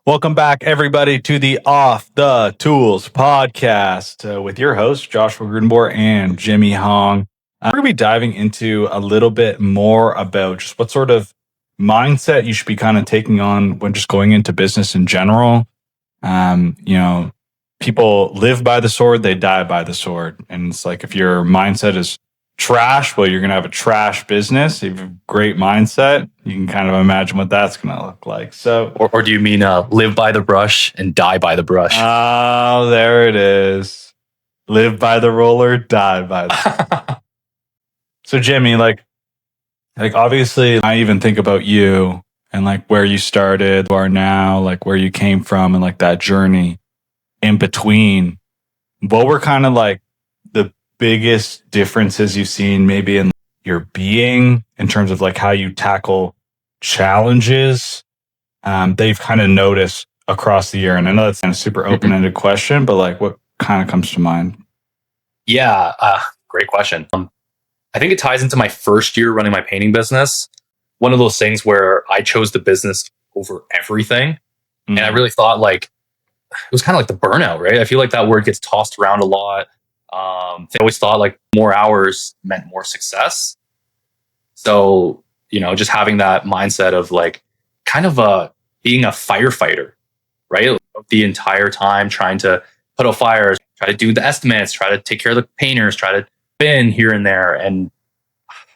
Welcome back, everybody, to the Off the Tools podcast with your hosts, Joshua Grudenbohr and Jimmy Hong. We're going to be diving into a little bit more about just what sort of mindset you should be kind of taking on when just going into business in general. People live by the sword, they die by the sword. And it's like if your mindset is trash, well, you're going to have a trash business. If you have a great mindset, you can kind of imagine what that's going to look like. So, or do you mean live by the brush and die by the brush? Oh, there it is. Live by the roller, die by the. So, Jimmy, like obviously, I even think about you and like where you started, who are now, like where you came from, and like that journey in between. What were kind of like the biggest differences you've seen maybe in your being in terms of like how you tackle challenges that you've kind of noticed across the year? And I know that's a super open-ended question, but like what kind of comes to mind? Yeah, great question. I think it ties into my first year running my painting business. One of those things where I chose the business over everything. And I really thought like, it was kind of like the burnout, right? I feel like that word gets tossed around a lot. I always thought like more hours meant more success. So, just having that mindset of like kind of being a firefighter, right? The entire time trying to put out fires, try to do the estimates, try to take care of the painters, try to bin here and there. And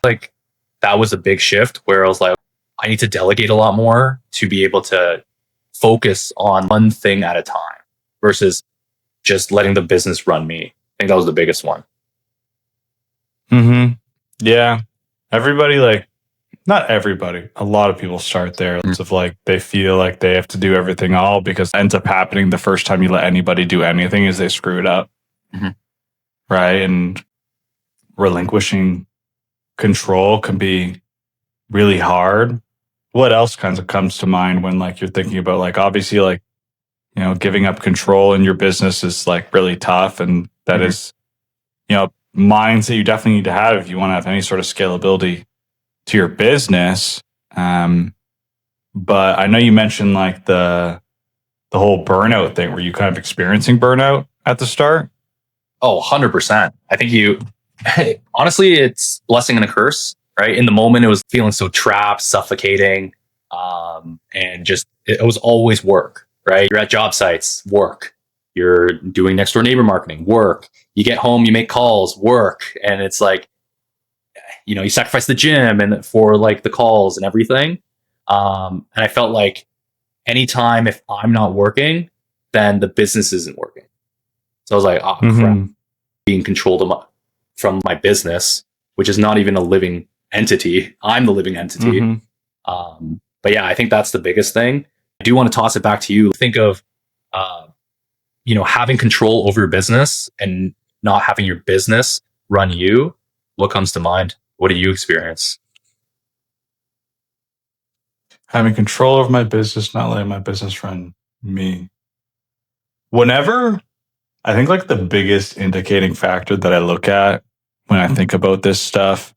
like that was a big shift where I was like, I need to delegate a lot more to be able to focus on one thing at a time versus just letting the business run me. I think that was the biggest one. Yeah. Everybody, like, not everybody, a lot of people start there of like they feel like they have to do everything all, because it ends up happening the first time you let anybody do anything is they screw it up. Right. And relinquishing control can be really hard. What else kind of comes to mind when like you're thinking about like obviously like, giving up control in your business is like really tough, and that is, minds that you definitely need to have if you want to have any sort of scalability to your business. But I know you mentioned like the whole burnout thing. Were you kind of experiencing burnout at the start? Oh, 100%. I think honestly, it's blessing and a curse, right? In the moment, it was feeling so trapped, suffocating. And just, it was always work, right? You're at job sites, work. You're doing next door neighbor marketing, work. You get home, you make calls, work. And it's like, you sacrifice the gym and for like the calls and everything. And I felt like anytime if I'm not working, then the business isn't working. So I was like, oh crap, being controlled from my business, which is not even a living entity. I'm the living entity. But yeah, I think that's the biggest thing. I do want to toss it back to you. Think of, having control over your business and not having your business run you. What comes to mind? What do you experience? Having control over my business, not letting my business run me. Whenever, I think like the biggest indicating factor that I look at when I think about this stuff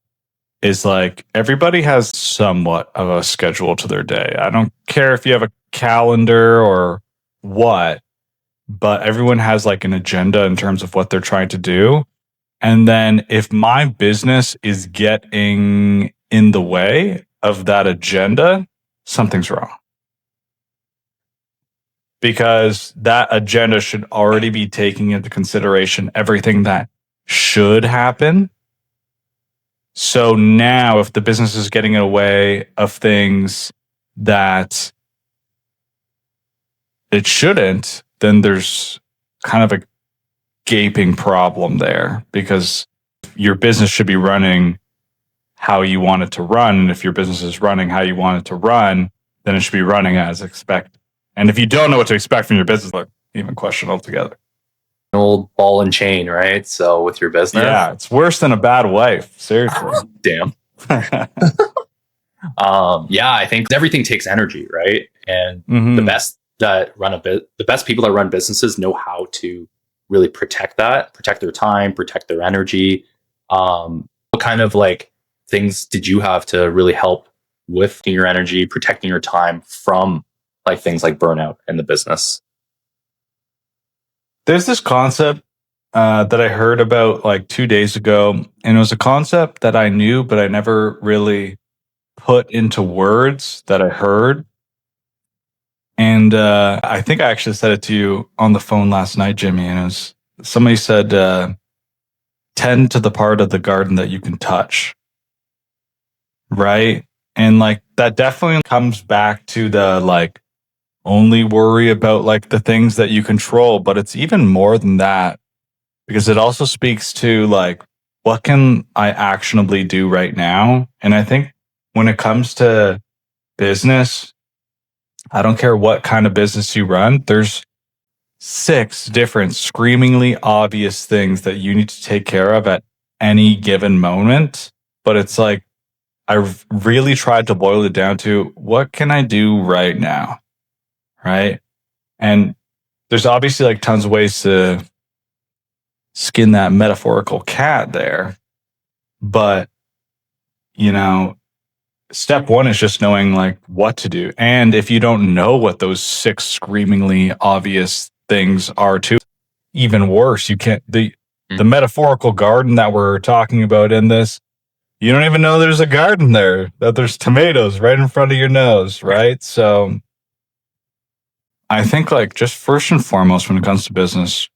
is like everybody has somewhat of a schedule to their day. I don't care if you have a calendar or what, but everyone has like an agenda in terms of what they're trying to do. And then if my business is getting in the way of that agenda, something's wrong. Because that agenda should already be taking into consideration everything that should happen. So now if the business is getting in the way of things that it shouldn't, then there's kind of a gaping problem there, because your business should be running how you want it to run. And if your business is running how you want it to run, then it should be running as expected. And if you don't know what to expect from your business, look, even question altogether. An old ball and chain, right? So with your business. Yeah, it's worse than a bad wife. Seriously. Damn. Yeah, I think everything takes energy, right? And the best people that run businesses know how to really protect their time, protect their energy. What kind of like things did you have to really help with your energy, protecting your time from like things like burnout in the business. There's this concept that I heard about like 2 days ago, and it was a concept that I knew, but I never really put into words that I heard. And I think I actually said it to you on the phone last night, Jimmy. And it was somebody said, tend to the part of the garden that you can touch. Right. And like that definitely comes back to the like only worry about like the things that you control. But it's even more than that, because it also speaks to like, what can I actionably do right now? And I think when it comes to business, I don't care what kind of business you run, there's 6 different screamingly obvious things that you need to take care of at any given moment. But it's like, I've really tried to boil it down to what can I do right now? Right. And there's obviously like tons of ways to skin that metaphorical cat there. But, you know, step 1 is just knowing like what to do. And if you don't know what those 6 screamingly obvious things are too, even worse, you can't, the metaphorical garden that we're talking about in this, you don't even know there's a garden there, that there's tomatoes right in front of your nose, right? So I think like just first and foremost, when it comes to business,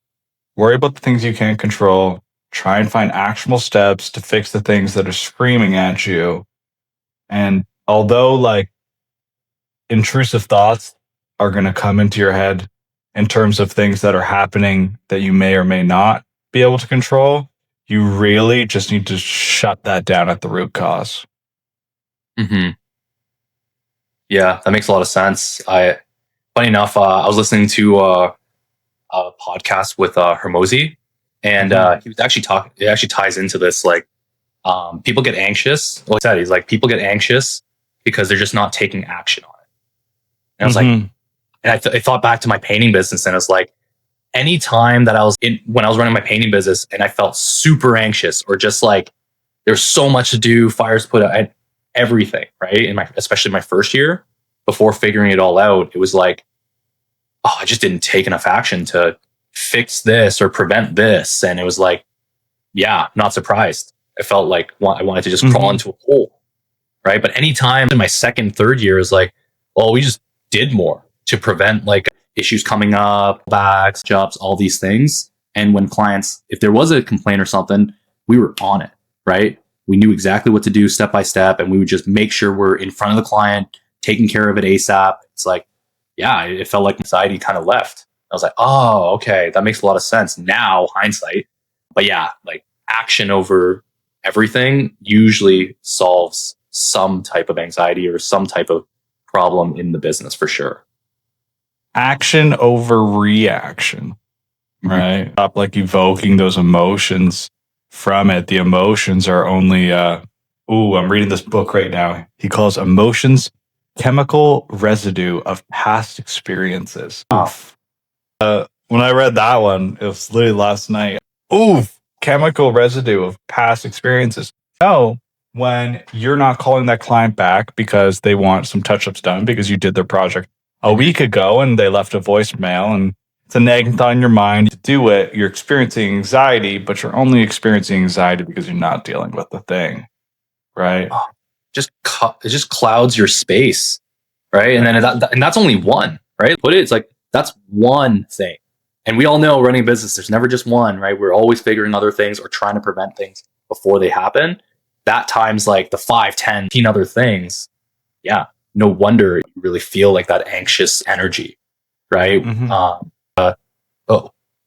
worry about the things you can't control, try and find actionable steps to fix the things that are screaming at you. And although like intrusive thoughts are going to come into your head in terms of things that are happening that you may or may not be able to control, you really just need to shut that down at the root cause. Mm-hmm. Yeah, that makes a lot of sense. Funny enough, I was listening to a podcast with Hermosi, and he was actually talking. It actually ties into this. Like, people get anxious. Well, he said he's like, people get anxious because they're just not taking action on it. And I was like, and I thought back to my painting business, and it's like, any time that when I was running my painting business, and I felt super anxious, or just like there's so much to do, fires put out, everything, right? Especially my first year, before figuring it all out, it was like, oh, I just didn't take enough action to fix this or prevent this. And it was like, yeah, not surprised. I felt like I wanted to just crawl into a hole, right? But anytime in my second, third year is like, well, we just did more to prevent like issues coming up, backs, jobs, all these things. And when clients, if there was a complaint or something, we were on it, right? We knew exactly what to do step by step, and we would just make sure we're in front of the client, taking care of it ASAP. It's like, yeah, it felt like anxiety kind of left. I was like, oh, okay, that makes a lot of sense now, hindsight. But yeah, like action over everything usually solves some type of anxiety or some type of problem in the business for sure. Action over reaction, right? Stop like evoking those emotions from it. The emotions are only, I'm reading this book right now. He calls emotions chemical residue of past experiences. Oof. When I read that one, it was literally last night. Oof, chemical residue of past experiences. No, when you're not calling that client back because they want some touch-ups done because you did their project a week ago and they left a voicemail and it's a nagging thought in your mind to do it, you're experiencing anxiety, but you're only experiencing anxiety because you're not dealing with the thing, right? It just clouds your space, right? And then and that's only one, right? But it's like, that's one thing. And we all know running a business, there's never just one, right? We're always figuring other things or trying to prevent things before they happen. That times like the 5, 10, 15 other things. Yeah, no wonder you really feel like that anxious energy, right?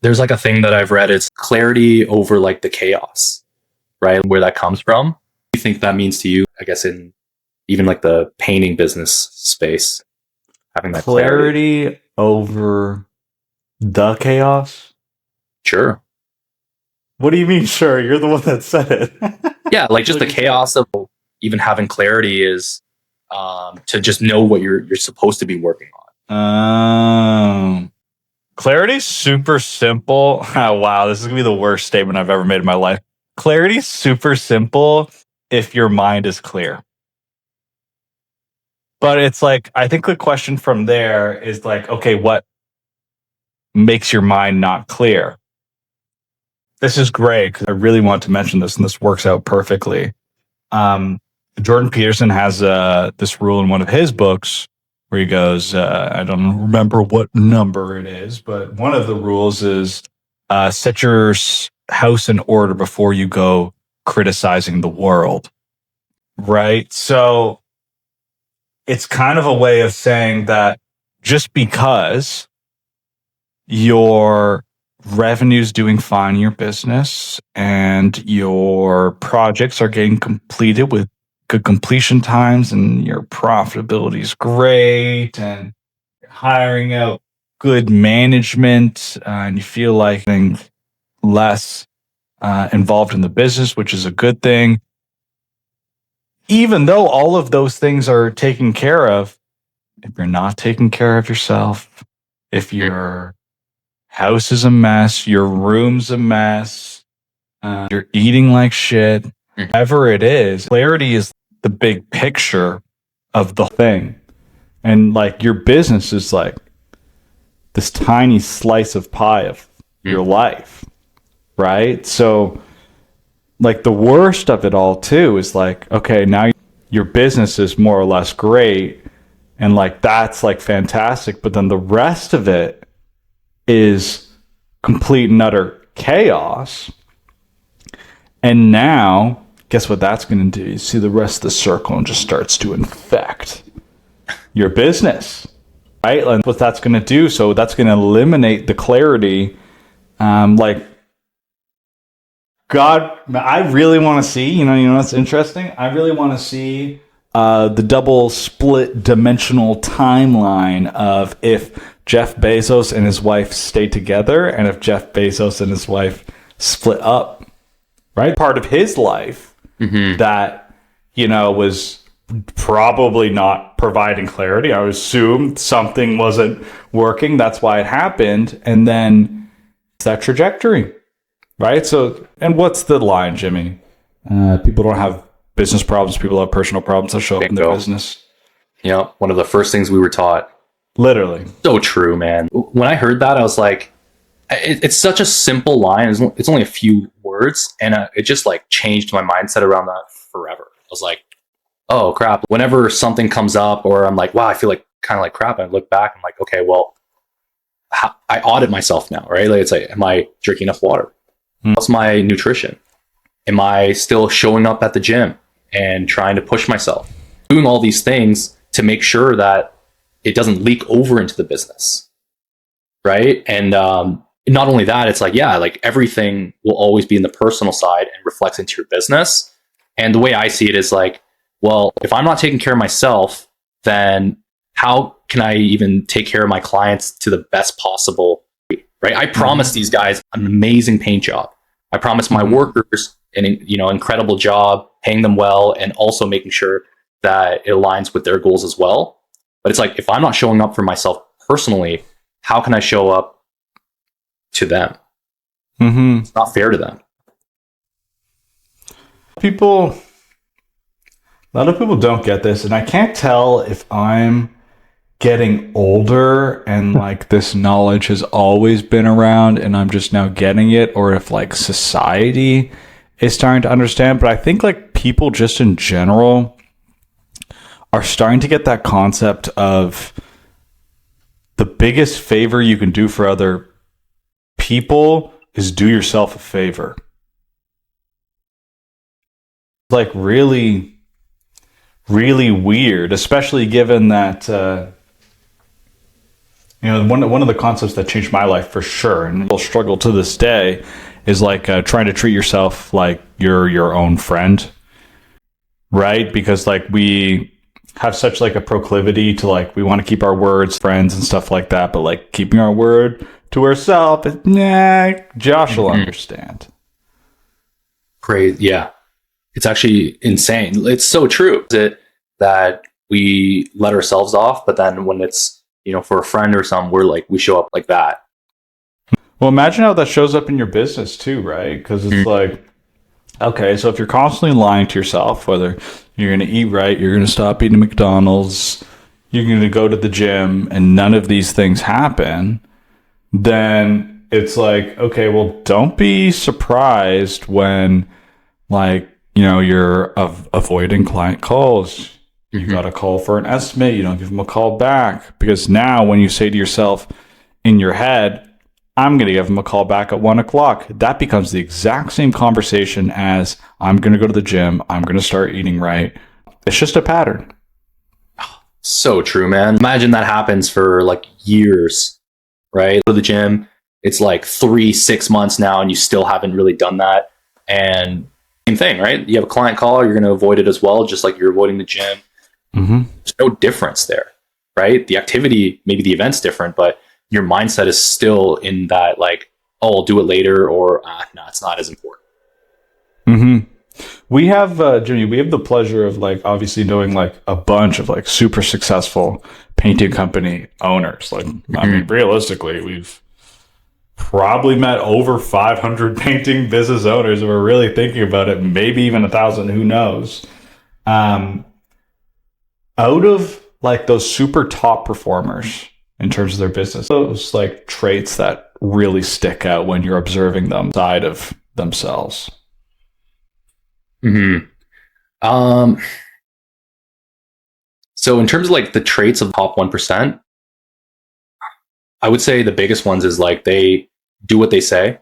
There's like a thing that I've read. It's clarity over like the chaos, right? Where that comes from. What do you think that means to you? I guess in even like the painting business space, having that clarity over the chaos. Sure. What do you mean? Sure, you're the one that said it. Yeah, like just the chaos of even having clarity is to just know what you're supposed to be working on. Clarity's super simple. Oh, wow, this is gonna be the worst statement I've ever made in my life. Clarity's super simple if your mind is clear. But it's like, I think the question from there is like, okay, what makes your mind not clear? This is great because I really want to mention this, and this works out perfectly. Jordan Peterson has this rule in one of his books where he goes, I don't remember what number it is, but one of the rules is set your house in order before you go criticizing the world. Right? So it's kind of a way of saying that just because your revenue's doing fine in your business and your projects are getting completed with good completion times and your profitability is great and you're hiring out good management and you feel like being less involved in the business, which is a good thing. Even though all of those things are taken care of, if you're not taking care of yourself, if your house is a mess, your room's a mess, you're eating like shit, whatever it is, clarity is the big picture of the thing. And like your business is like this tiny slice of pie of your life, right? So like the worst of it all too is like, okay, now your business is more or less great and like that's like fantastic, but then the rest of it is complete and utter chaos. And now guess what that's going to do? You see the rest of the circle and just starts to infect your business, right? And what that's going to do, so that's going to eliminate the clarity. Like, God, I really want to see, you know what's interesting? I really want to see the double split dimensional timeline of if Jeff Bezos and his wife stay together and if Jeff Bezos and his wife split up, right? Part of his life that, was probably not providing clarity. I would assume something wasn't working. That's why it happened. And then it's that trajectory, right? So, and what's the line, Jimmy? People don't have business problems. People have personal problems that show up in their business. Yeah, one of the first things we were taught. Literally. So true, man. When I heard that, I was like, it's such a simple line. It's only a few words. And it just like changed my mindset around that forever. I was like, oh crap. Whenever something comes up or I'm like, wow, I feel like kind of like crap. And I look back, I'm like, okay, well, I audit myself now, right? Like, it's like, am I drinking enough water? What's my nutrition? Am I still showing up at the gym and trying to push myself? Doing all these things to make sure that it doesn't leak over into the business, right? And not only that, it's like, yeah, like everything will always be in the personal side and reflects into your business. And the way I see it is like, well, if I'm not taking care of myself, then how can I even take care of my clients to the best possible, right? I promised these guys an amazing paint job. I promised my workers an incredible job, paying them well, and also making sure that it aligns with their goals as well. But it's like, if I'm not showing up for myself personally, how can I show up to them? It's not fair to them. A lot of people don't get this, and I can't tell if I'm getting older and like this knowledge has always been around and I'm just now getting it, or if like society is starting to understand. But I think like people just in general are starting to get that concept of the biggest favor you can do for other people is do yourself a favor. Like really, really weird, especially given that one of the concepts that changed my life for sure, and will struggle to this day, is like trying to treat yourself like you're your own friend, right? Because like we have such like a proclivity to like, we want to keep our words, friends and stuff like that, but like keeping our word to ourselves, Josh will understand. Crazy, yeah. It's actually insane. It's so true that we let ourselves off, but then when it's, for a friend or something, we show up like that. Well, imagine how that shows up in your business too, right? Because it's like, okay, so if you're constantly lying to yourself, whether you're going to eat right, you're going to stop eating McDonald's, you're going to go to the gym and none of these things happen, then it's like, okay, well, don't be surprised when, like, you're avoiding client calls. You got a call for an estimate. You don't give them a call back, because now when you say to yourself in your head, I'm going to give them a call back at 1:00, that becomes the exact same conversation as I'm going to go to the gym. I'm going to start eating right. It's just a pattern. So true, man. Imagine that happens for like years, right? Go to the gym. It's like 3-6 months now, and you still haven't really done that. And same thing, right? You have a client call, you're going to avoid it as well, just like you're avoiding the gym. There's no difference there, right? The activity, maybe the event's different, but your mindset is still in that, like, oh, I'll do it later, or no, it's not as important. We have, Jimmy, we have the pleasure of, like, obviously knowing like a bunch of like super successful painting company owners. Like, I mean, realistically, we've probably met over 500 painting business owners, and we're really thinking about it, maybe even 1,000, who knows. Out of like those super top performers in terms of their business, those like traits that really stick out when you're observing them side of themselves. So in terms of like the traits of the top 1%, I would say the biggest ones is like they do what they say,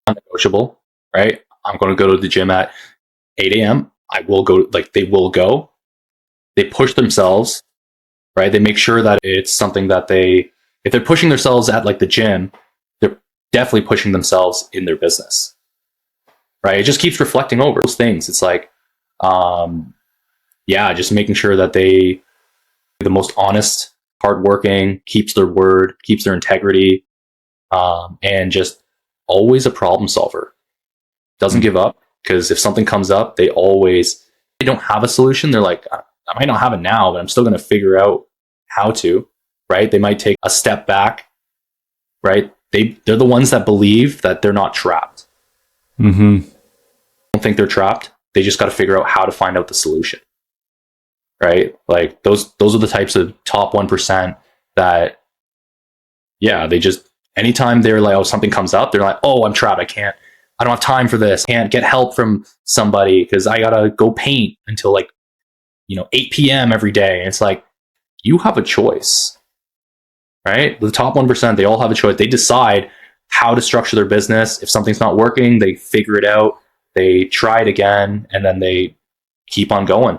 non-negotiable, right? I'm going to go to the gym at 8 a.m. I will go, like they will go. They push themselves, right? They make sure that it's something that if they're pushing themselves at like the gym, they're definitely pushing themselves in their business, right? It just keeps reflecting over those things. It's like, just making sure that the most honest, hardworking, keeps their word, keeps their integrity, and just always a problem solver. Doesn't give up, because if something comes up, they don't have a solution. They're like, I might not have it now, but I'm still going to figure out how to, right? They might take a step back, right? They're the ones that believe that they're not trapped. Don't think they're trapped. They just got to figure out how to find out the solution, right? Like those are the types of top 1% that, they just, anytime they're like, oh, something comes up, they're like, oh, I'm trapped. I don't have time for this. Can't get help from somebody because I got to go paint until like, 8 p.m. every day. And it's like, you have a choice, right? The top 1%, they all have a choice. They decide how to structure their business. If something's not working, they figure it out. They try it again, and then they keep on going.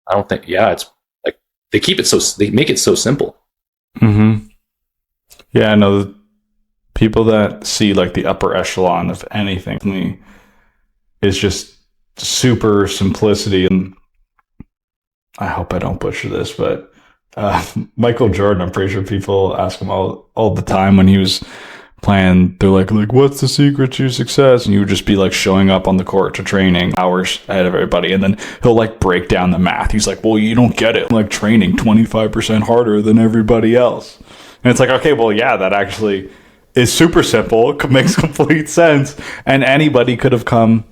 I don't think, it's like they make it so simple. Yeah, no, the people that see like the upper echelon of anything is just super simplicity. And I hope I don't butcher this, but Michael Jordan, I'm pretty sure people ask him all the time when he was playing, they're like, what's the secret to success? And he would just be like showing up on the court to training hours ahead of everybody, and then he'll like break down the math. He's like, well, you don't get it. I'm like training 25% harder than everybody else. And it's like, okay, well, yeah, that actually is super simple. It makes complete sense. And anybody could have come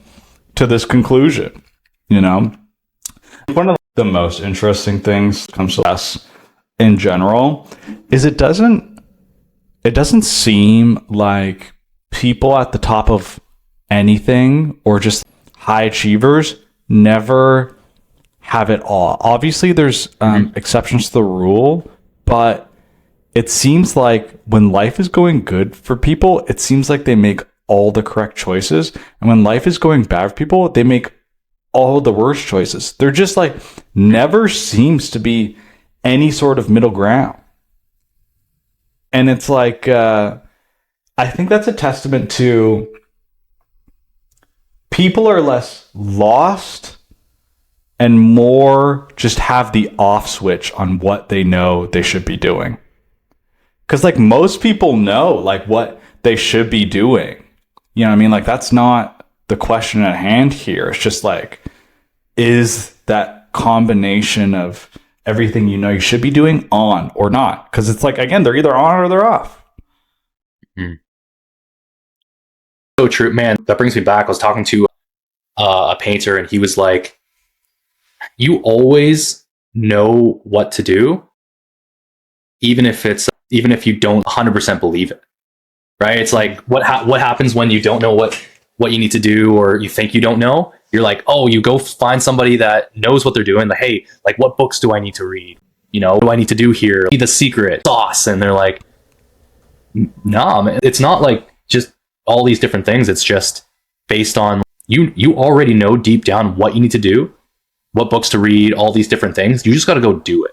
to this conclusion, One of the most interesting things comes to us in general is it doesn't seem like people at the top of anything or just high achievers never have it all. Obviously, there's exceptions to the rule, but it seems like when life is going good for people, it seems like they make all the correct choices. And when life is going bad for people, they make all the worst choices. There just like never seems to be any sort of middle ground. And it's like, I think that's a testament to people are less lost and more just have the off switch on what they know they should be doing. Because like most people know like what they should be doing. You know what I mean? Like that's not the question at hand here. It's just like, is that combination of everything you should be doing on or not? Because it's like, again, they're either on or they're off. So true, man. That brings me back. I was talking to a painter, and he was like, you always know what to do, even if you don't 100% believe it, right? It's like what happens when you don't know what you need to do, or you think you don't know. You're like, oh, you go find somebody that knows what they're doing. Like, hey, like, what books do I need to read? You know, what do I need to do here? The secret sauce. And they're like, nah, man, it's not like just all these different things. It's just based on you already know deep down what you need to do, what books to read, all these different things. You just got to go do it.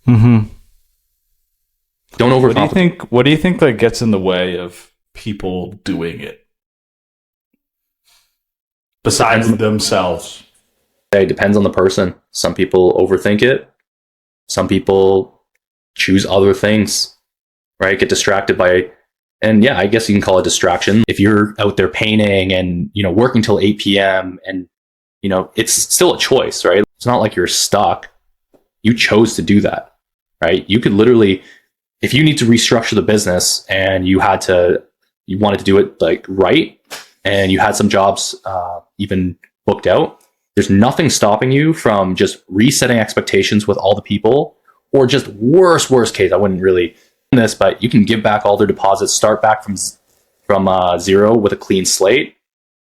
Mm-hmm. Don't overcomplicate. What do you think that gets in the way of people doing it? Besides themselves. It depends on the person. Some people overthink it. Some people choose other things, right? Get distracted by, and yeah, I guess you can call it distraction. If you're out there painting and, you know, working till 8 p.m. and, you know, it's still a choice, right? It's not like you're stuck. You chose to do that, right? You could literally, if you need to restructure the business and you wanted to do it like right, and you had some jobs even booked out, there's nothing stopping you from just resetting expectations with all the people, or just worst case, I wouldn't really do this, but you can give back all their deposits, start back from zero with a clean slate.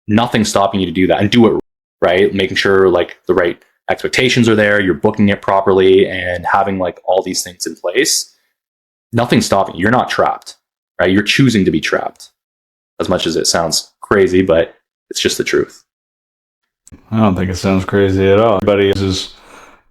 Nothing stopping you to do that, and do it right, making sure like the right expectations are there, you're booking it properly, and having like all these things in place. Nothing stopping you. You're not trapped, right? You're choosing to be trapped. As much as it sounds crazy, but it's just the truth. I don't think it sounds crazy at all. Everybody is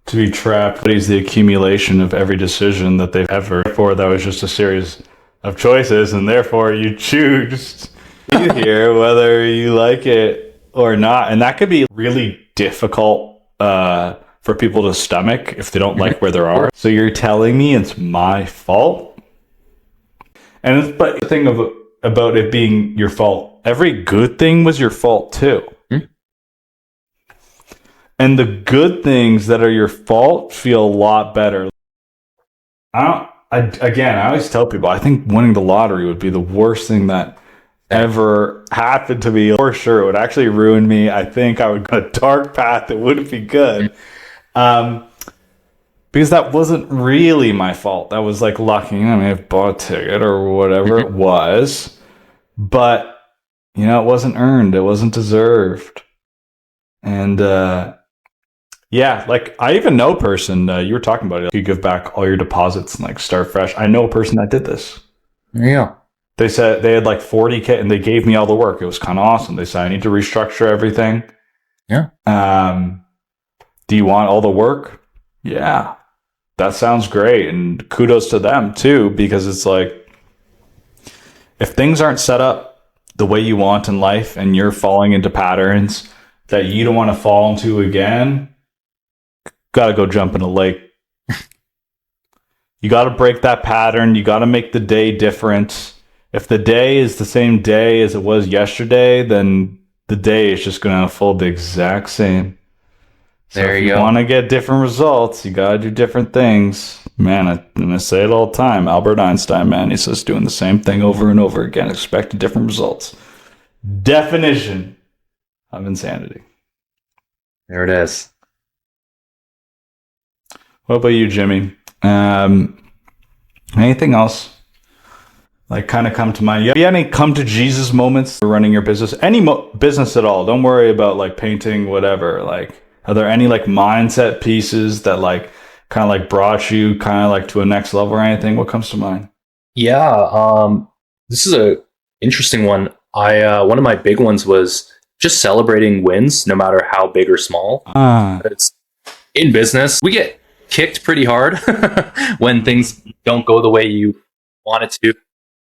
to be trapped. Everybody's the accumulation of every decision that they've ever. Therefore, that was just a series of choices, and therefore you choose to be here whether you like it or not. And that could be really difficult for people to stomach if they don't like where they are. So you're telling me it's my fault? And but the thing about it being your fault, every good thing was your fault too. And the good things that are your fault feel a lot better. I always tell people, I think winning the lottery would be the worst thing that ever happened to me. For sure, it would actually ruin me. I think I would go a dark path that wouldn't be good. Because that wasn't really my fault. That was like lucky. I may have bought a ticket or whatever it was. But, you know, it wasn't earned. It wasn't deserved. And, yeah, like I even know a person, you were talking about it. You give back all your deposits and like start fresh. I know a person that did this. There you go. They said they had like 40K and they gave me all the work. It was kind of awesome. They said, I need to restructure everything. Yeah. Do you want all the work? Yeah. That sounds great. And kudos to them too, because it's like, if things aren't set up the way you want in life and you're falling into patterns that you don't want to fall into again, got to go jump in a lake. You got to break that pattern. You got to make the day different. If the day is the same day as it was yesterday, then the day is just going to unfold the exact same. So there if you go. You want to get different results, you got to do different things. Man, I'm going to say it all the time. Albert Einstein, man, he says doing the same thing over and over again, expecting different results. Definition of insanity. There it is. What about you, Jimmy? Anything else like kind of come to mind? You have any come to Jesus moments for running your business? Any business at all? Don't worry about like painting, whatever. Like, are there any like mindset pieces that like kind of like brought you kind of like to a next level or anything? What comes to mind? Yeah, this is a interesting one. One of my big ones was just celebrating wins, no matter how big or small. It's in business, we get kicked pretty hard when things don't go the way you want it to,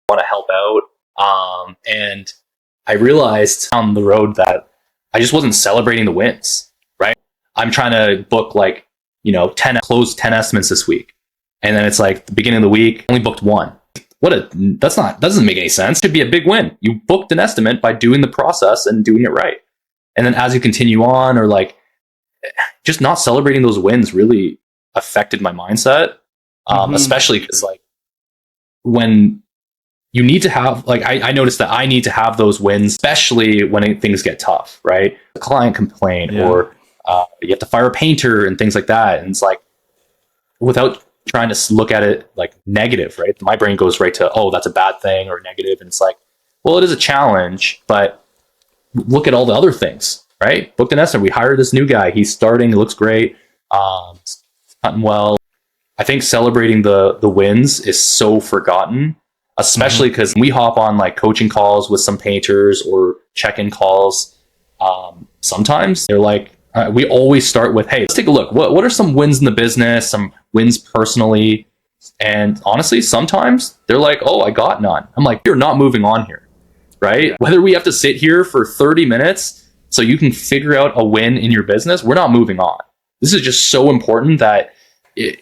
want to help out. And I realized on the road that I just wasn't celebrating the wins, right? I'm trying to book like, you know, close 10 estimates this week. And then it's like the beginning of the week, only booked one. Doesn't make any sense. It should be a big win. You booked an estimate by doing the process and doing it right. And then as you continue on, or like just not celebrating those wins really affected my mindset. Especially because like when you need to have, like, I noticed that I need to have those wins, especially when things get tough, right? A client complaint, or you have to fire a painter and things like that. And it's like, without trying to look at it like negative, right? My brain goes right to, oh, that's a bad thing or negative. And it's like, well, it is a challenge, but look at all the other things, right? Booked an estimate. We hired this new guy. He's starting. He looks great. Cutting well. I think celebrating the wins is so forgotten, especially because we hop on like coaching calls with some painters or check-in calls. Sometimes they're like, we always start with, hey, let's take a look. What are some wins in the business, some wins personally? And honestly, sometimes they're like, oh, I got none. I'm like, you're not moving on here, right? Whether we have to sit here for 30 minutes so you can figure out a win in your business, we're not moving on. This is just so important that you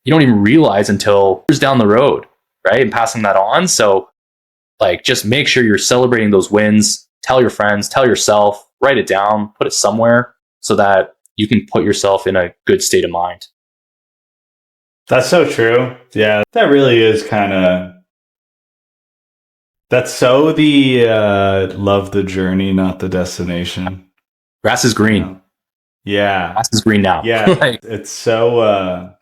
don't even realize until years down the road, right? And passing that on. So like, just make sure you're celebrating those wins. Tell your friends, tell yourself, write it down, put it somewhere so that you can put yourself in a good state of mind. That's so true. Yeah, that really is kind of, that's so the love the journey, not the destination. Grass is green. Yeah. Grass is green now. Yeah. Like, it's so,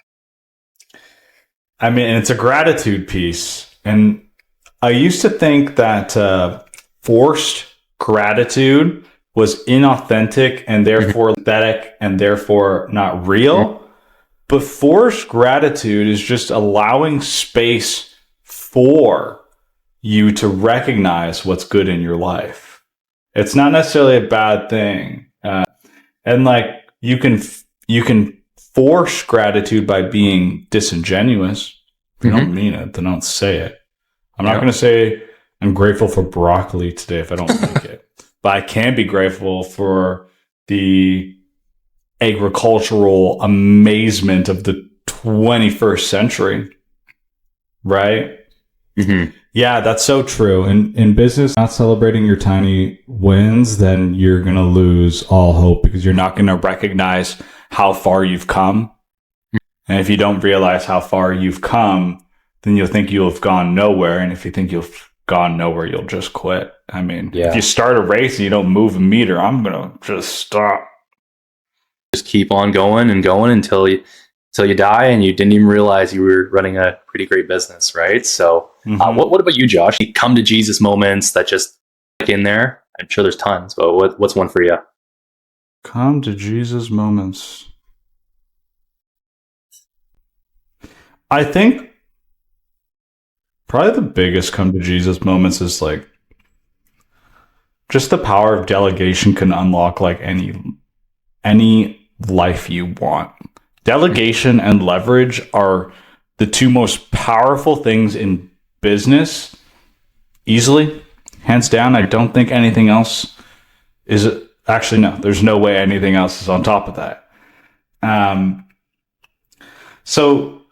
I mean, it's a gratitude piece. And I used to think that forced gratitude was inauthentic and therefore pathetic and therefore not real. But forced gratitude is just allowing space for you to recognize what's good in your life. It's not necessarily a bad thing. And like you can force gratitude by being disingenuous. If you don't mean it, then don't say it. I'm not going to say I'm grateful for broccoli today if I don't like it. But I can be grateful for the agricultural amazement of the 21st century. Right? mm-hmm. Yeah, that's so true. In business, not celebrating your tiny wins, then you're going to lose all hope because you're not going to recognize how far you've come. And if you don't realize how far you've come, then you'll think you'll have gone nowhere. And if you think you've gone nowhere, you'll just quit. I mean, if you start a race and you don't move a meter, I'm going to just stop. Just keep on going and going until you die and you didn't even realize you were running a pretty great business, right? So what about you, Josh? Come to Jesus moments that just like in there? I'm sure there's tons, but what's one for you? Come to Jesus moments. I think probably the biggest come to Jesus moments is like just the power of delegation can unlock like any life you want. Delegation and leverage are the two most powerful things in business. Easily, hands down. I don't think anything else is actually, no, there's no way anything else is on top of that. So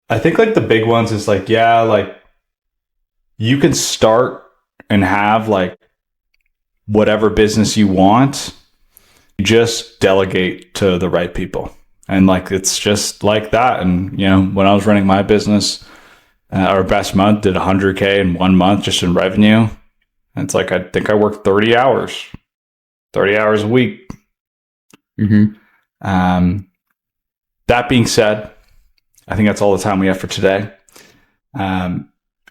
I think like the big ones is like, yeah, like you can start and have like whatever business you want. You just delegate to the right people. And like, it's just like that. And, you know, when I was running my business, our best month did 100K in 1 month just in revenue. And it's like, I think I worked 30 hours a week. That being said, I think that's all the time we have for today.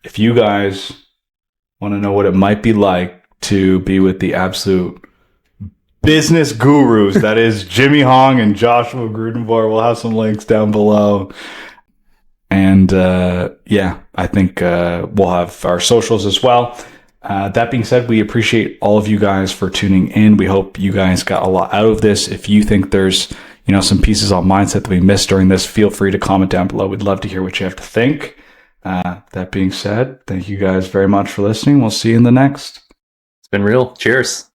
If you guys want to know what it might be like to be with the absolute business gurus, that is Jimmy Hong and Joshua Grudenborg, we'll have some links down below. And I think we'll have our socials as well. That being said, we appreciate all of you guys for tuning in. We hope you guys got a lot out of this. If you think there's some pieces on mindset that we missed during this, feel free to comment down below. We'd love to hear what you have to think. That being said, thank you guys very much for listening. We'll see you in the next. It's been real. Cheers.